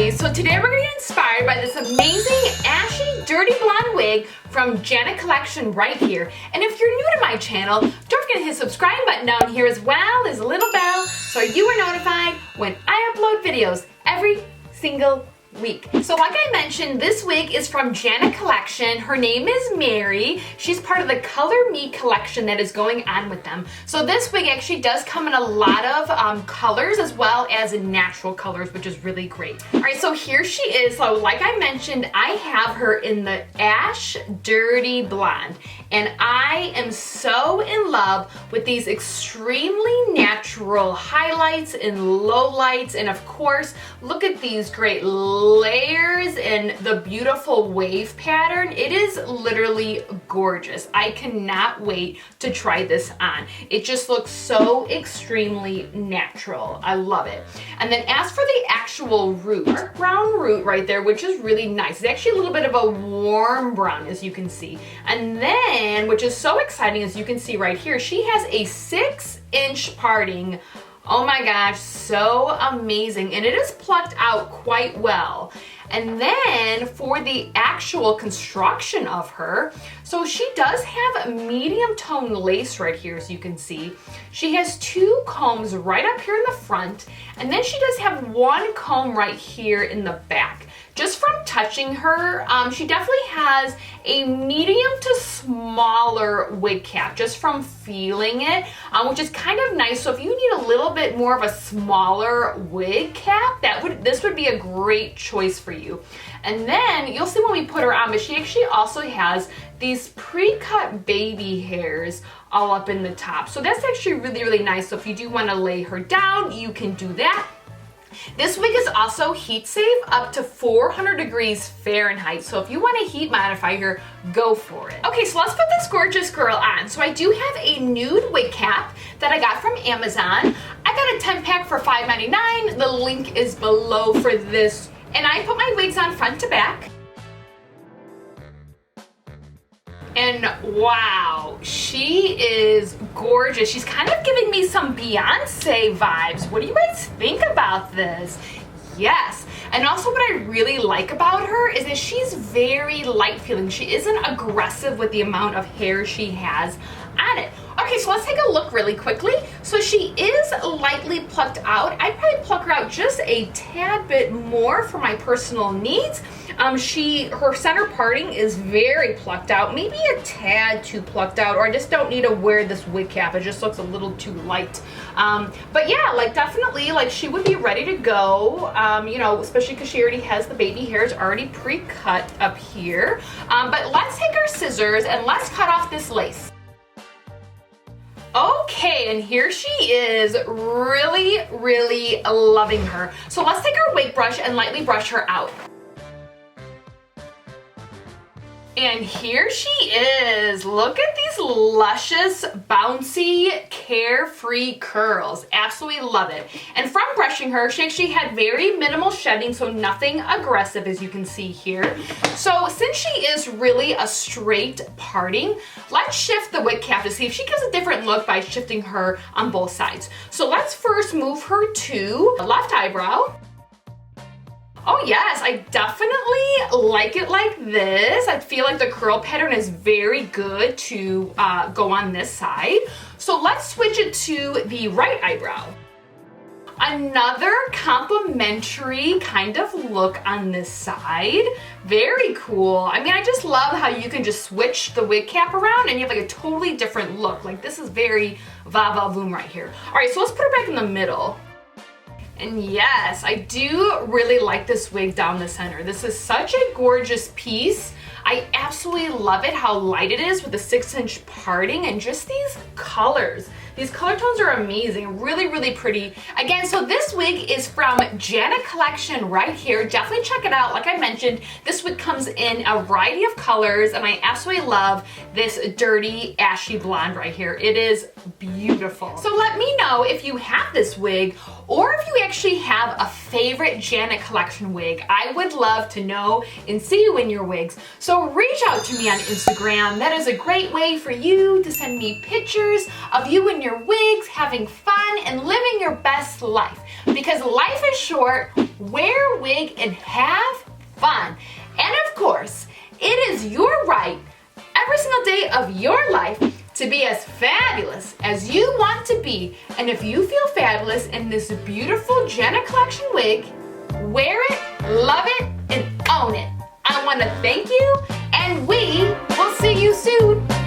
Lovelies. So today we're gonna get inspired by this amazing ashy dirty blonde wig from Janet Collection right here. And if you're new to my channel, don't forget to hit the subscribe button down here as well as a little bell so you are notified when I upload videos every single week. So like I mentioned, this wig is from Janet Collection. Her name is Mary. She's part of the Color Me collection that is going on with them. So this wig actually does come in a lot of colors as well as in natural colors, which is really great. All right, so here she is. So like I mentioned, I have her in the Ash Dirty Blonde. And I am so in love with these extremely natural highlights and lowlights. And of course, look at these great layers and the beautiful wave pattern. It is literally gorgeous. I cannot wait to try this on. It just looks so extremely natural. I love it. And then as for the actual root, dark brown root right there, which is really nice. It's actually a little bit of a warm brown, as you can see. And then, which is so exciting, as you can see right here, she has a 6-inch parting. Oh my gosh, so amazing. And it is plucked out quite well. And then for the actual construction of her, so she does have a medium tone lace right here, as you can see. She has 2 combs right up here in the front, and then she does have 1 comb right here in the back. Just from touching her, she definitely has a medium to smaller wig cap, just from feeling it, which is kind of nice. So if you need a little bit more of a smaller wig cap, this would be a great choice for you. And then you'll see when we put her on, but she actually also has these pre-cut baby hairs all up in the top. So that's actually really, really nice. So if you do want to lay her down, you can do that. This wig is also heat safe up to 400 degrees Fahrenheit. So if you want to heat modify her, go for it. Okay, so let's put this gorgeous girl on. So I do have a nude wig cap that I got from Amazon. I got a 10 pack for $5.99. The link is below for this. And I put my wigs on front to back. And wow, she is gorgeous. She's kind of giving me some Beyonce vibes. What do you guys think about this? Yes. And also what I really like about her is that she's very light feeling. She isn't aggressive with the amount of hair she has on it. Okay, so let's take a look really quickly. So she is lightly plucked out. I'd probably pluck her out just a tad bit more for my personal needs. Her center parting is very plucked out, maybe a tad too plucked out, or I just don't need to wear this wig cap. It just looks a little too light. But yeah, like definitely, like she would be ready to go, you know, especially because she already has the baby hairs already pre-cut up here. But let's take our scissors and let's cut off this lace. Okay, and here she is, really, really loving her. So let's take our wig brush and lightly brush her out. And here she is. Look at these luscious, bouncy, carefree curls. Absolutely love it. And from brushing her, she actually had very minimal shedding, so nothing aggressive, as you can see here. So since she is really a straight parting, let's shift the wig cap to see if she gives a different look by shifting her on both sides. So let's first move her to the left eyebrow. Oh yes, I definitely like it like this. I feel like the curl pattern is very good to go on this side. So let's switch it to the right eyebrow. Another complimentary kind of look on this side. Very cool. I mean, I just love how you can just switch the wig cap around and you have like a totally different look. Like this is very va-va-voom right here. All right, so let's put her back in the middle. And yes, I do really like this wig down the center. This is such a gorgeous piece. I absolutely love it, how light it is with the 6-inch parting and just these colors. These color tones are amazing, really, really pretty. Again, so this wig is from Janet Collection right here. Definitely check it out. Like I mentioned, this wig comes in a variety of colors and I absolutely love this dirty ashy blonde right here. It is beautiful. So let me know if you have this wig or if you actually have a favorite Janet Collection wig. I would love to know and see you in your wigs. So reach out to me on Instagram. That is a great way for you to send me pictures of you in your wigs, having fun and living your best life. Because life is short, wear a wig, and have fun. And of course, it is your right every single day of your life to be as fabulous as you want to be. And if you feel fabulous in this beautiful Jenna Collection wig, wear it, love it, and own it. I want to thank you, and we will see you soon.